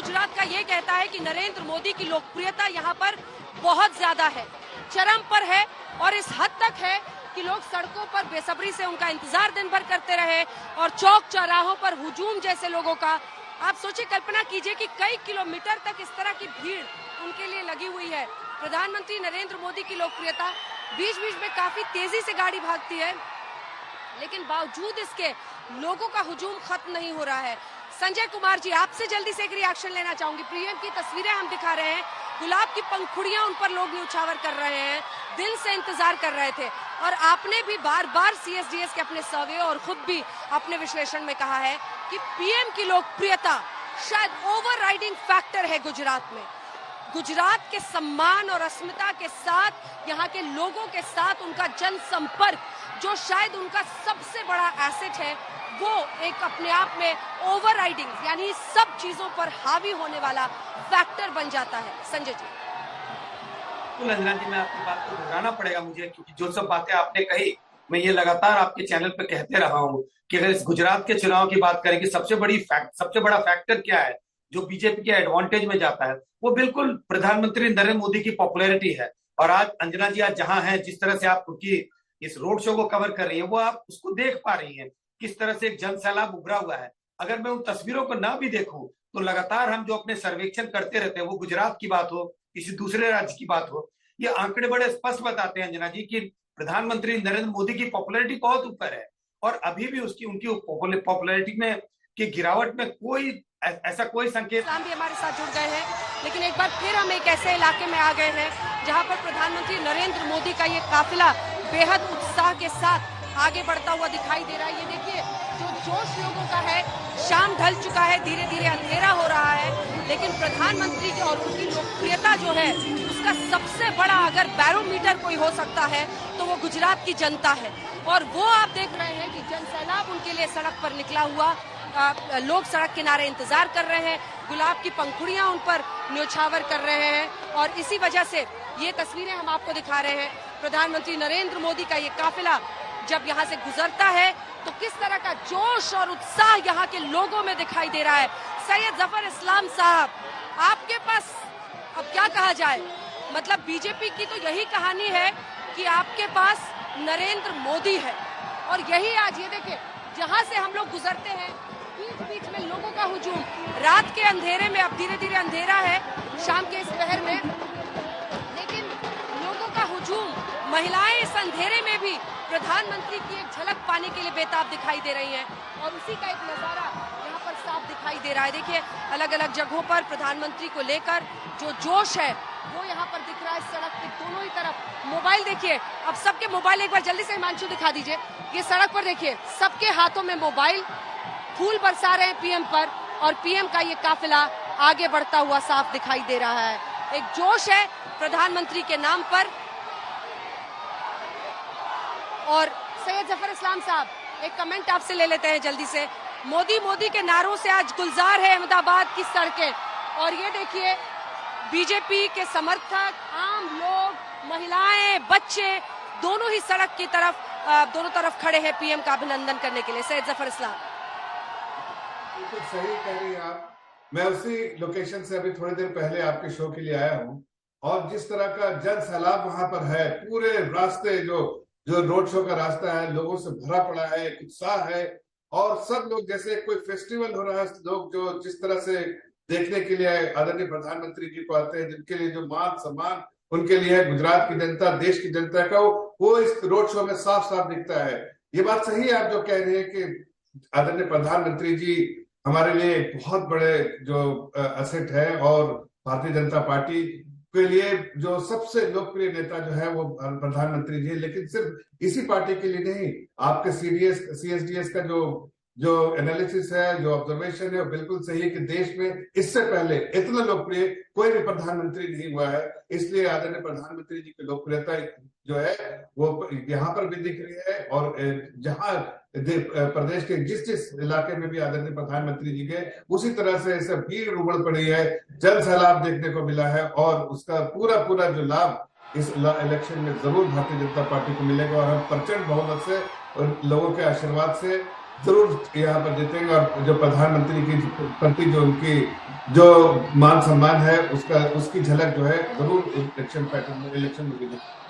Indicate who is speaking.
Speaker 1: गुजरात का ये कहता है कि नरेंद्र मोदी की लोकप्रियता यहाँ पर बहुत ज्यादा है, चरम पर है और इस हद तक है कि लोग सड़कों पर बेसब्री से उनका इंतजार दिन भर करते रहे और चौक चौराहों पर हुजूम जैसे लोगों का, आप सोचिए, कल्पना कीजिए कि कई किलोमीटर तक इस तरह की भीड़ उनके लिए लगी हुई है। प्रधानमंत्री नरेंद्र मोदी की लोकप्रियता, बीच बीच में काफी तेजी से गाड़ी भागती है, लेकिन बावजूद इसके लोगों का हुजूम खत्म नहीं हो रहा है। संजय कुमार जी, आपसे जल्दी से एक रिएक्शन लेना चाहूंगी। पीएम की तस्वीरें हम दिखा रहे हैं, गुलाब की पंखुड़ियां उन पर लोग न्यौछावर कर रहे हैं, दिल से इंतजार कर रहे थे और आपने भी बार बार सीएसडीएस के अपने सर्वे और खुद भी अपने विश्लेषण में कहा है कि पीएम की लोकप्रियता शायद ओवरराइडिंग फैक्टर है गुजरात में। गुजरात के सम्मान और अस्मिता के साथ, यहाँ के लोगों के साथ उनका जनसंपर्क, जो शायद उनका सबसे बड़ा एसेट है, वो एक अपने आप में ओवरराइडिंग यानी सब चीजों पर हावी होने वाला फैक्टर बन जाता है। संजय जी।
Speaker 2: अंजना जी, मैं आपकी बात को दोहराना पड़ेगा मुझे, क्योंकि जो सब बातें आपने कही मैं ये लगातार आपके चैनल पे कहते रहा हूँ कि अगर इस गुजरात के चुनाव की बात करें कि सबसे बड़ा फैक्टर क्या है जो बीजेपी के एडवांटेज में जाता है, वो बिल्कुल प्रधानमंत्री नरेंद्र मोदी की पॉपुलैरिटी है। और आज अंजना जी, आज जहां हैं, जिस तरह से आप उनकी इस रोड शो को कवर कर रही है, वो आप उसको देख पा रही हैं किस तरह से एक जन सैलाब उभरा हुआ है। अगर मैं उन तस्वीरों को ना भी देखूं तो लगातार हम जो अपने सर्वेक्षण करते रहते हैं, वो गुजरात की बात हो, किसी दूसरे राज्य की बात हो, ये आंकड़े बड़े स्पष्ट बताते हैं अंजना जी कि प्रधानमंत्री नरेंद्र मोदी की पॉपुलैरिटी बहुत ऊपर है और अभी भी उनकी पॉपुलैरिटी में की गिरावट में ऐसा कोई संकेत।
Speaker 1: इस्लाम भी हमारे साथ जुड़ गए हैं, लेकिन एक बार फिर हम एक ऐसे इलाके में आ गए हैं जहां पर प्रधानमंत्री नरेंद्र मोदी का ये काफिला बेहद उत्साह के साथ आगे बढ़ता हुआ दिखाई दे रहा है। ये देखिए, जो जोश लोगों का है, शाम ढल चुका है, धीरे धीरे अंधेरा हो रहा है, लेकिन प्रधानमंत्री की और उनकी लोकप्रियता जो है, उसका सबसे बड़ा अगर बैरोमीटर कोई हो सकता है तो वो गुजरात की जनता है। और वो आप देख रहे हैं कि जन सैलाब उनके लिए सड़क पर निकला हुआ, लोग सड़क किनारे इंतजार कर रहे हैं, गुलाब की पंखुड़ियां उन पर न्यौछावर कर रहे हैं और इसी वजह से ये तस्वीरें हम आपको दिखा रहे हैं। प्रधानमंत्री नरेंद्र मोदी का ये काफिला जब यहाँ से गुजरता है तो किस तरह का जोश और उत्साह यहाँ के लोगों में दिखाई दे रहा है। सैयद जफर इस्लाम साहब, आपके पास अब क्या कहा जाए, मतलब बीजेपी की तो यही कहानी है कि आपके पास नरेंद्र मोदी है और यही आज ये देखिए जहां से हम लोग गुजरते हैं, बीच बीच में लोगों का हुजूम, रात के अंधेरे में, अब धीरे धीरे अंधेरा है शाम के इस पहर में, लेकिन लोगों का हुजूम, महिलाएं इस अंधेरे में भी प्रधानमंत्री की एक झलक पाने के लिए बेताब दिखाई दे रही हैं और उसी का एक नजारा यहाँ पर साफ दिखाई दे रहा है। देखिए, अलग अलग जगहों पर प्रधानमंत्री को लेकर जो जोश है वो यहाँ पर दिख रहा है। सड़क के दोनों ही तरफ मोबाइल, देखिए अब सबके मोबाइल, एक बार जल्दी से हिमांशु दिखा दीजिए, ये सड़क पर देखिए सबके हाथों में मोबाइल, फूल बरसा रहे हैं पीएम पर और पीएम का ये काफिला आगे बढ़ता हुआ साफ दिखाई दे रहा है। एक जोश है प्रधानमंत्री के नाम पर। और सैयद जफर इस्लाम साहब, एक कमेंट आपसे ले लेते हैं जल्दी से। मोदी मोदी के नारों से आज गुलजार है अहमदाबाद की सड़कें और ये देखिए बीजेपी के समर्थक, आम लोग, महिलाएं, बच्चे दोनों ही सड़क की तरफ, दोनों तरफ खड़े हैं पीएम का अभिनंदन करने के लिए। सैयद जफर इस्लाम,
Speaker 3: बिल्कुल सही कह रही हैं आप। मैं उसी लोकेशन से अभी थोड़ी देर पहले आपके शो के लिए आया हूं और जिस तरह का जन सैलाब वहां पर है, पूरे रास्ते जो रोड शो का रास्ता है लोगों से भरा पड़ा है, एक उत्साह है और सब लोग जैसे कोई फेस्टिवल हो रहा है, लोग जो जिस तरह से देखने के लिए आदरणीय प्रधानमंत्री जी को आते हैं, जिनके लिए जो मान सम्मान उनके लिए है, गुजरात की जनता, देश की जनता का, वो इस रोड शो में साफ साफ दिखता है। ये बात सही है आप जो कह रहे हैं कि आदरणीय प्रधानमंत्री जी हमारे लिए एक बहुत बड़े जो असेट है और भारतीय जनता पार्टी के लिए जो सबसे लोकप्रिय नेता जो है वो प्रधानमंत्री जी है। लेकिन सिर्फ इसी पार्टी के लिए नहीं, आपके सीएसडीएस का जो एनालिसिस है, जो ऑब्जर्वेशन है, वो बिल्कुल सही है कि देश में इससे पहले इतना लोकप्रिय कोई भी प्रधानमंत्री नहीं हुआ है। इसलिए आदरणीय प्रधानमंत्री जी की लोकप्रियता जो है वो यहाँ पर भी दिख रही है और जहां प्रदेश के जिस इलाके में भी आदरणीय प्रधानमंत्री जी गए, उसी तरह से ऐसे भीड़ उमड़ पड़ी है, जन सैलाब देखने को मिला है और उसका पूरा जो लाभ इस इलेक्शन में जरूर भारतीय जनता पार्टी को मिलेगा और हम प्रचंड बहुमत से और लोगों के आशीर्वाद से जरूर यहाँ पर जीतेंगे और जो प्रधानमंत्री की प्रति जो उनकी जो मान सम्मान है उसकी झलक जो है जरूर इलेक्शन पैटर्न में इलेक्शन में भी दिखेगी।